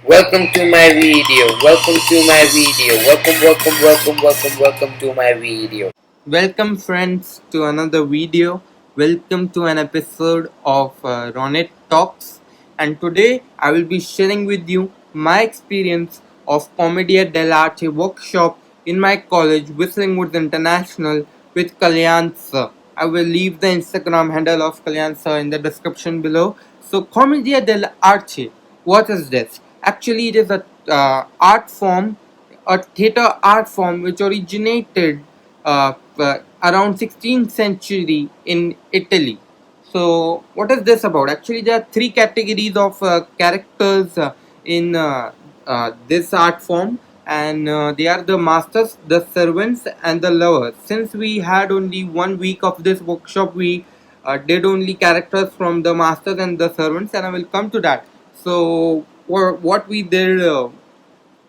Welcome to my video. Welcome to my video. Welcome to my video. Welcome, friends, to another video. Welcome to an episode of Ronet Talks. And today I will be sharing with you my experience of Commedia Arte workshop in my college, Whistling Woods International, with Kalyan sir. I will leave the Instagram handle of Kalyan sir in the description below. So, Commedia Arte, what is this? Actually, it is a art form, a theater art form which originated around 16th century in Italy. So what is this about? Actually, there are three categories of characters in this art form, and they are the masters, the servants, and the lovers. Since we had only 1 week of this workshop, we did only characters from the masters and the servants, and I will come to that. So what we did.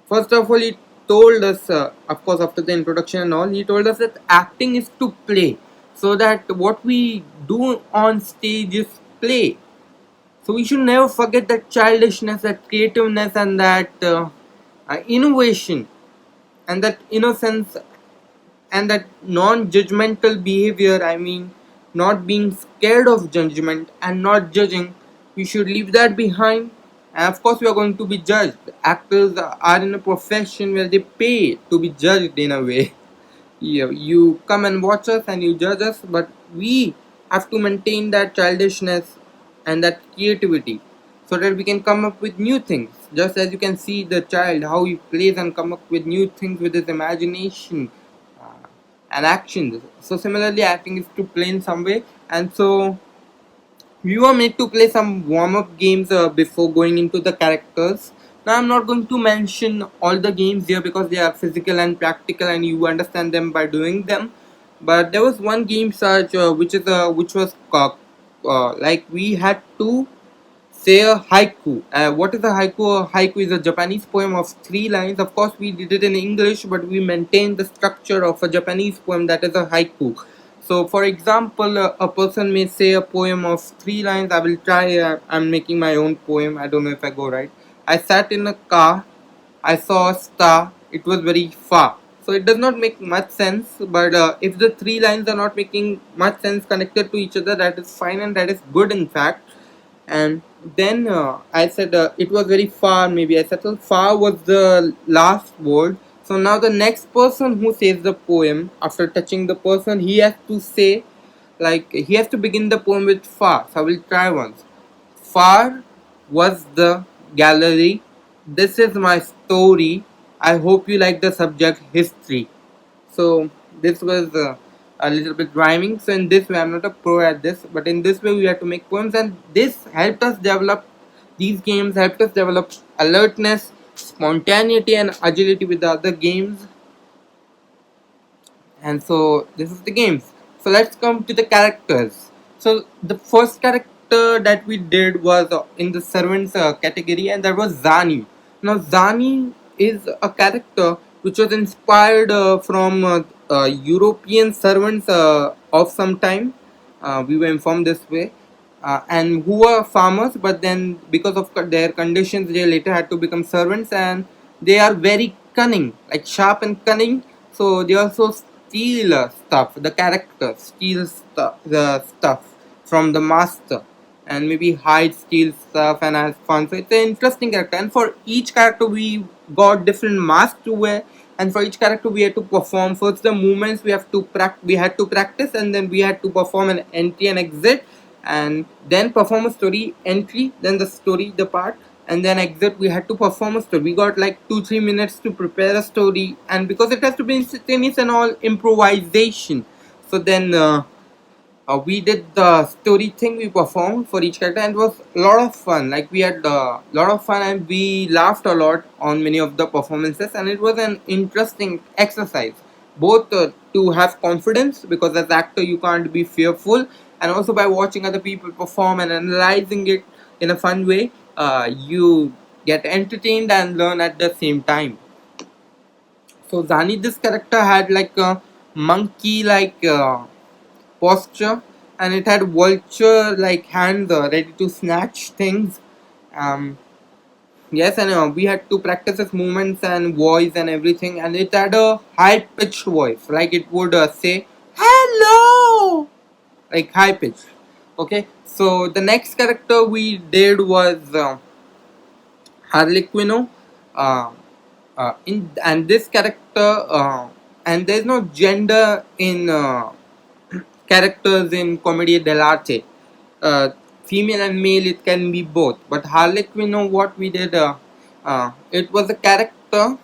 First of all, he told us, of course, after the introduction and all, he told us that acting is to play. So that what we do on stage is play. So we should never forget that childishness, that creativeness, and that innovation, and that innocence, and that non-judgmental behavior. I mean, not being scared of judgment and not judging. We should leave that behind. And of course, we are going to be judged. Actors are in a profession where they pay to be judged in a way. You come and watch us and you judge us, but we have to maintain that childishness and that creativity so that we can come up with new things. Just as you can see the child, how he plays and come up with new things with his imagination and actions. So similarly, acting is to play in some way, and so we were made to play some warm-up games before going into the characters. Now I'm not going to mention all the games here because they are physical and practical, and you understand them by doing them. But there was one game such which was like we had to say a haiku. What is a haiku? A haiku is a Japanese poem of 3 lines. Of course, we did it in English, but we maintained the structure of a Japanese poem that is a haiku. So, for example, a person may say a poem of 3 lines. I will try. I'm making my own poem. I don't know if I go right. I sat in a car. I saw a star. It was very far. So it does not make much sense. But if the 3 lines are not making much sense connected to each other, that is fine and that is good in fact. And then I said it was very far. Maybe I said so far was the last word. So now the next person who says the poem after touching the person, he has to say, like, he has to begin the poem with far. So I will try once. Far was the gallery. This is my story. I hope you like the subject history. So this was a little bit rhyming. So in this way, I'm not a pro at this, but in this way we had to make poems, and this helped us develop. These games helped us develop alertness, spontaneity, and agility with the other games. And so this is the games. So let's come to the characters. So the first character that we did was in the servants category, and that was Zani. Now Zani is a character which was inspired from European servants of some time. We were informed this way. And who were farmers, but then because of their conditions, they later had to become servants, and they are very cunning, like sharp and cunning. So they also steal stuff. The character steals the stuff from the master, and maybe hide, steal stuff, and has fun. So it's an interesting character. And for each character, we got different masks to wear, and for each character, we had to perform. First, the movements we had to practice, and then we had to perform an entry and exit, and then perform a story entry, then the story the part, and then exit. We had to perform a story. We got like 2-3 minutes to prepare a story, and because it has to be instantaneous and all improvisation, so then we did the story thing. We performed for each character, and it was a lot of fun. Like we had a lot of fun, and we laughed a lot on many of the performances, and it was an interesting exercise, both to have confidence, because as actor you can't be fearful, and also by watching other people perform and analyzing it in a fun way, you get entertained and learn at the same time. So Zani, this character had like a monkey like posture, and it had vulture like hands ready to snatch things. um, Yes, and we had to practice its movements and voice and everything, and it had a high pitched voice, like it would say hello, like high pitched. Okay, so the next character we did was Harlequino. Uh, and this character, and there's no gender in characters in Commedia dell'arte. Female and male, it can be both. But Harlequino, what we did, it was a character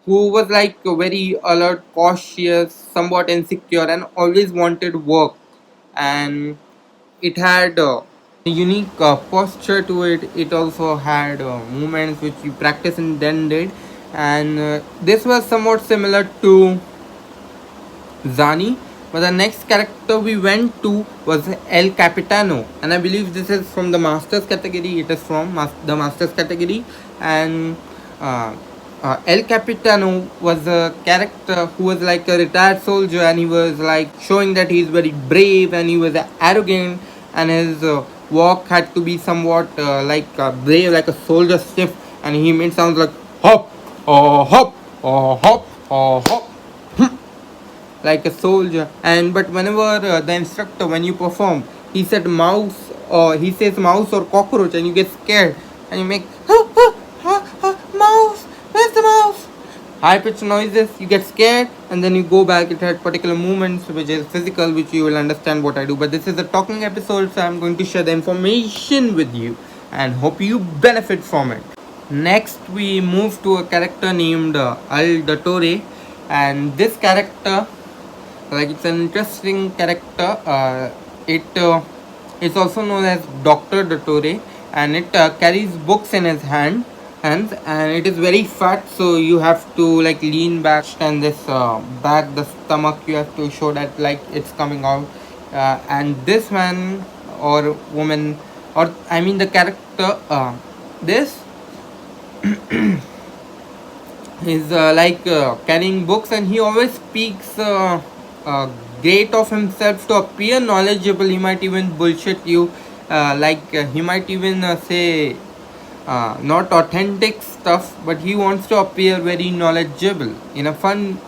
who was like very alert, cautious, somewhat insecure, and always wanted work. And it had a unique posture to it. It also had movements which we practiced and then did. And this was somewhat similar to Zani. But the next character we went to was El Capitano, and I believe this is from the Masters category. It is from the Masters category, and uh, El Capitano was a character who was like a retired soldier, and he was like showing that he is very brave and he was arrogant, and his walk had to be somewhat like brave, like a soldier stiff, and he made sounds like hop, hop, hop, hop, like a soldier. And but whenever the instructor, when you perform, he said mouse, or he says mouse or cockroach, and you get scared and you make mouse, where's the mouse, high pitched noises, you get scared, and then you go back. It had particular movements which is physical, which you will understand what I do. But this is a talking episode, so I'm going to share the information with you and hope you benefit from it. Next we move to a character named Al Dottore, and this character, like, it's an interesting character. It is also known as Dr. Dottore, and it carries books in his hands, and it is very fat, so you have to like lean back, and this back, the stomach, you have to show that like it's coming out. And this man or woman, or I mean the character, this is like carrying books, and he always speaks great of himself to appear knowledgeable. He might even bullshit you, he might even say not authentic stuff, but he wants to appear very knowledgeable in a fun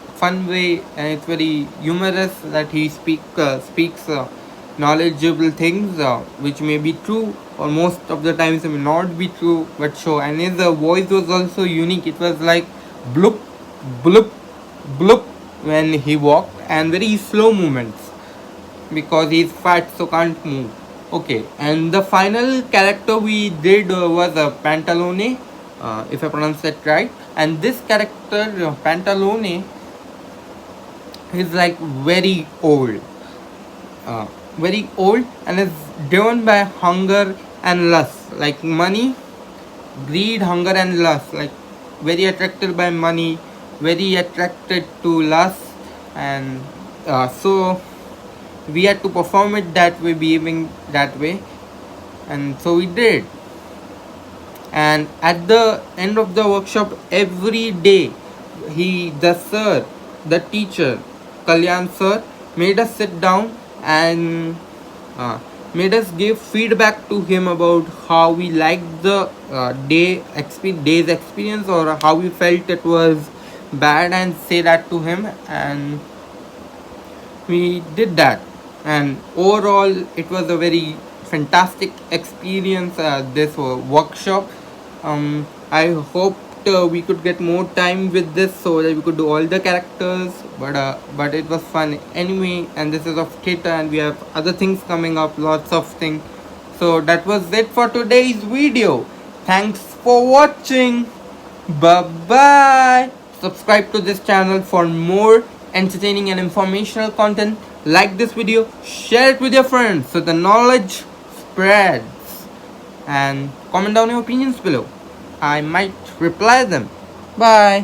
way, and it's very humorous that he speaks knowledgeable things, which may be true, or most of the times it may not be true, but sure. And his voice was also unique. It was like bloop, bloop, bloop when he walked, and very slow movements because he's fat, so can't move. Okay, and the final character we did was Pantalone, if I pronounce that right. And this character, Pantalone, is like uh, very old, and is driven by hunger and lust, like money, greed, hunger, and lust, like very attracted by money, very attracted to lust, and so we had to perform it that way, behaving that way, and so we did. And at the end of the workshop, every day, the teacher, Kalyan sir, made us sit down and uh, made us give feedback to him about how we liked the day's experience, or how we felt it was bad, and say that to him. And we did that, and overall it was a very fantastic experience, this workshop. I hoped we could get more time with this so that we could do all the characters, but it was fun anyway. And this is of theater, and we have other things coming up, lots of things. So that was it for today's video. Thanks for watching. Bye bye. Subscribe to this channel for more entertaining and informational content. Like this video, share it with your friends so the knowledge spreads. And comment down your opinions below. I might reply them. Bye.